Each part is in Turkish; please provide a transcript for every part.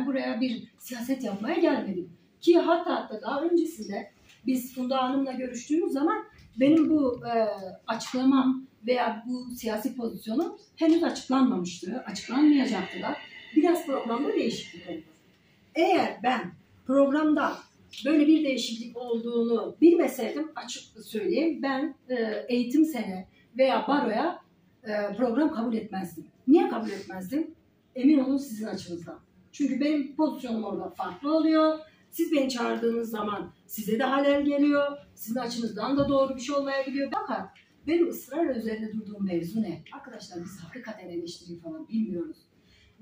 Ben buraya bir siyaset yapmaya gelmedim. Ki hatta daha öncesinde biz Funda Hanım'la görüştüğümüz zaman benim bu açıklamam veya bu siyasi pozisyonum henüz açıklanmamıştı, açıklanmayacaktı da. Biraz programda değişiklik oldu. Eğer ben programda böyle bir değişiklik olduğunu bilmeseydim, açık söyleyeyim, ben eğitim sene veya baroya program kabul etmezdim. Niye kabul etmezdim? Emin olun sizin açınızdan. Çünkü benim pozisyonum orada farklı oluyor. Siz beni çağırdığınız zaman size de halel geliyor. Sizin açınızdan da doğru bir şey olmayabiliyor. Fakat benim ısrarla üzerinde durduğum mevzu ne? Arkadaşlar biz hakikaten eleştiri falan bilmiyoruz.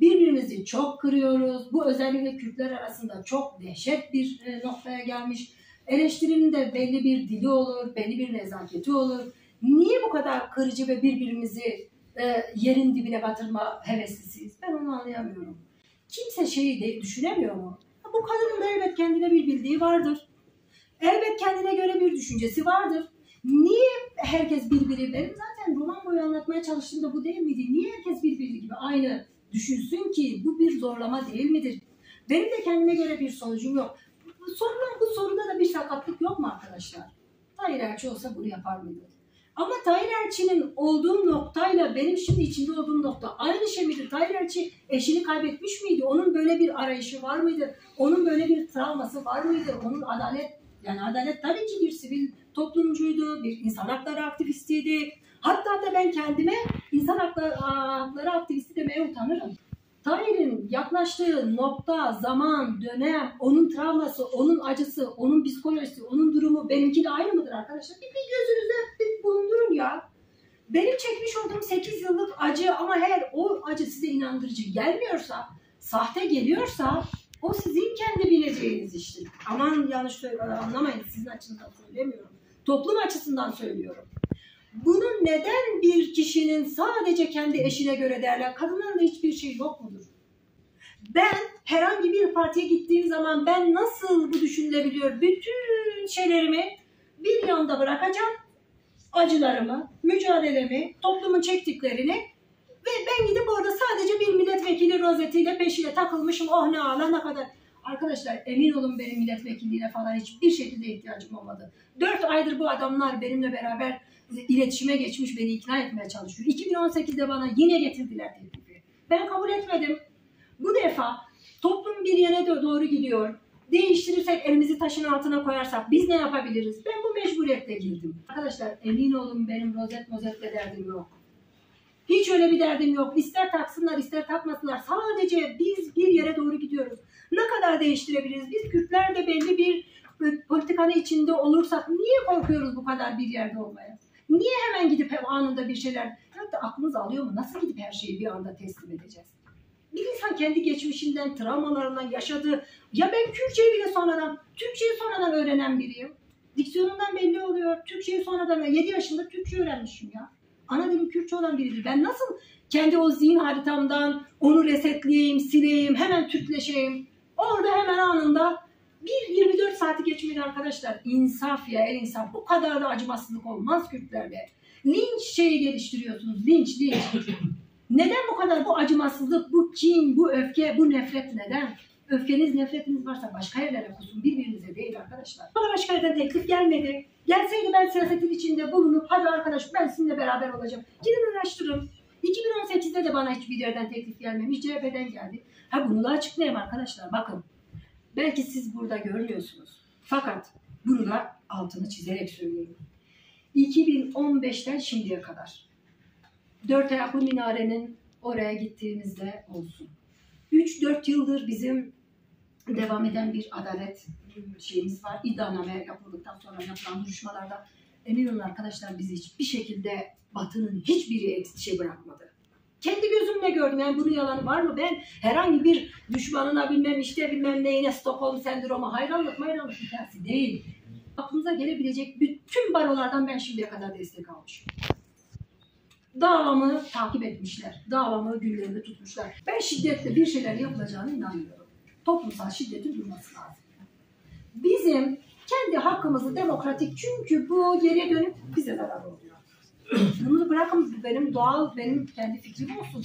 Birbirimizi çok kırıyoruz. Bu özellikle Kürtler arasında çok dehşet bir noktaya gelmiş. Eleştirinin de belli bir dili olur, belli bir nezaketi olur. Niye bu kadar kırıcı ve birbirimizi yerin dibine batırma heveslisiyiz? Ben onu anlayamıyorum. Kimse şeyi düşünemiyor mu? Bu kadının da elbet kendine bir bildiği vardır. Elbet kendine göre bir düşüncesi vardır. Niye herkes birbiri, benim zaten roman boyu anlatmaya çalıştığımda bu değil miydi? Niye herkes birbiri gibi aynı düşünsün ki? Bu bir zorlama değil midir? Benim de kendime göre bir sonucum yok. Bu soruda da bir sakatlık yok mu arkadaşlar? Tahir Elçi olsa bunu yapar mıydı? Ama Tahir Elçi'nin olduğu noktayla benim şimdi içinde olduğum nokta aynı şey midir? Tahir Elçi eşini kaybetmiş miydi? Onun böyle bir arayışı var mıydı? Onun böyle bir travması var mıydı? Onun adalet tabii ki bir sivil toplumcuydu, bir insan hakları aktivistiydi. Hatta da ben kendime insan hakları aktivisti demeye utanırım. Tahir'in yaklaştığı nokta, zaman, dönem, onun travması, onun acısı, onun psikolojisi, onun durumu benimki de aynı mıdır arkadaşlar? Bir gözünüzde bulundurun ya. Benim çekmiş olduğum 8 yıllık acı ama eğer o acı size inandırıcı gelmiyorsa, sahte geliyorsa o sizin kendi bileceğiniz iştir. Aman yanlış anlamayın, sizin açınızdan söylemiyorum. Toplum açısından söylüyorum. Bunu neden bir kişinin sadece kendi eşine göre derler? Kadınların da hiçbir şey yok mudur? Ben herhangi bir partiye gittiğim zaman ben nasıl bu düşünülebiliyor? Bütün şeylerimi bir yanda bırakacağım. Acılarımı, mücadelemi, toplumun çektiklerini ve ben gidip orada sadece bir milletvekili rozetiyle peşine takılmışım. Oh ne ağla ne kadar. Arkadaşlar emin olun benim milletvekilliğine falan hiçbir şekilde ihtiyacım olmadı. 4 aydır bu adamlar benimle beraber iletişime geçmiş, beni ikna etmeye çalışıyor. 2018'de bana yine getirdiler teklifi. Ben kabul etmedim. Bu defa toplum bir yere doğru gidiyor. Değiştirirsek, elimizi taşın altına koyarsak biz ne yapabiliriz? Ben bu mecburiyetle girdim. Arkadaşlar emin olun benim rozet derdim yok. Hiç öyle bir derdim yok. İster taksınlar ister takmasınlar. Sadece biz bir yere doğru gidiyoruz. Ne kadar değiştirebiliriz? Biz Kürtler de belli bir politikanın içinde olursak niye korkuyoruz bu kadar bir yerde olmaya? Niye hemen gidip anında bir şeyler... Hatta aklınız alıyor mu? Nasıl gidip her şeyi bir anda teslim edeceğiz? Bir insan kendi geçmişinden, travmalarından yaşadığı... Ya ben Türkçeyi sonradan öğrenen biriyim. Diksiyonumdan belli oluyor. Türkçeyi sonradan... 7 yaşında Türkçe öğrenmişim ya. Ana dilim Kürtçe olan biridir. Ben nasıl kendi o zihin haritamdan onu resetleyeyim, sileyim, hemen Türkleşeyim? Orada hemen anında 24 saati geçmedi arkadaşlar. İnsaf ya, el insaf. Bu kadar da acımasızlık olmaz Kürtlerde. Linç şeyi geliştiriyorsunuz. Linç. Neden bu kadar bu acımasızlık, bu kin, bu öfke, bu nefret neden? Öfkeniz, nefretiniz varsa başka yerlere kusun. Birbirinize değil arkadaşlar. Bana başka yerden teklif gelmedi. Gelseydi ben siyasetin içinde bulunup hadi arkadaş ben sizinle beraber olacağım. Gidin araştırın. 2018'de de bana hiçbir yerden teklif gelmemiş. CHP'den geldi. Bunu da açıklayayım arkadaşlar. Bakın. Belki siz burada görmüyorsunuz. Fakat bunu da altını çizerek söylüyorum. 2015'ten şimdiye kadar 4 ayaklı minarenin oraya gittiğimizde olsun. 3-4 yıldır bizim devam eden bir adalet şeyimiz var. İddianame yapıldıktan sonra yapılan duruşmalarda emin olun arkadaşlar bizi hiçbir şekilde Batı'nın hiçbiri şey bırakmadı. Kendi gözümle gördüm. Yani bunun yalanı var mı? Ben herhangi bir düşmanına bilmem neyine Stockholm sendromu hayranlık hikayesi değil. Aklınıza gelebilecek bütün barolardan ben şimdiye kadar destek almışım. Davamı takip etmişler. Davamı günlerinde tutmuşlar. Ben şiddetle bir şeyler yapılacağına inanmıyorum. Toplumsal şiddetin durması lazım. Bizim kendi hakkımızı demokratik çünkü bu geriye dönüp bize zarar oluyor. Bunu bırakın benim kendi fikrim olsun.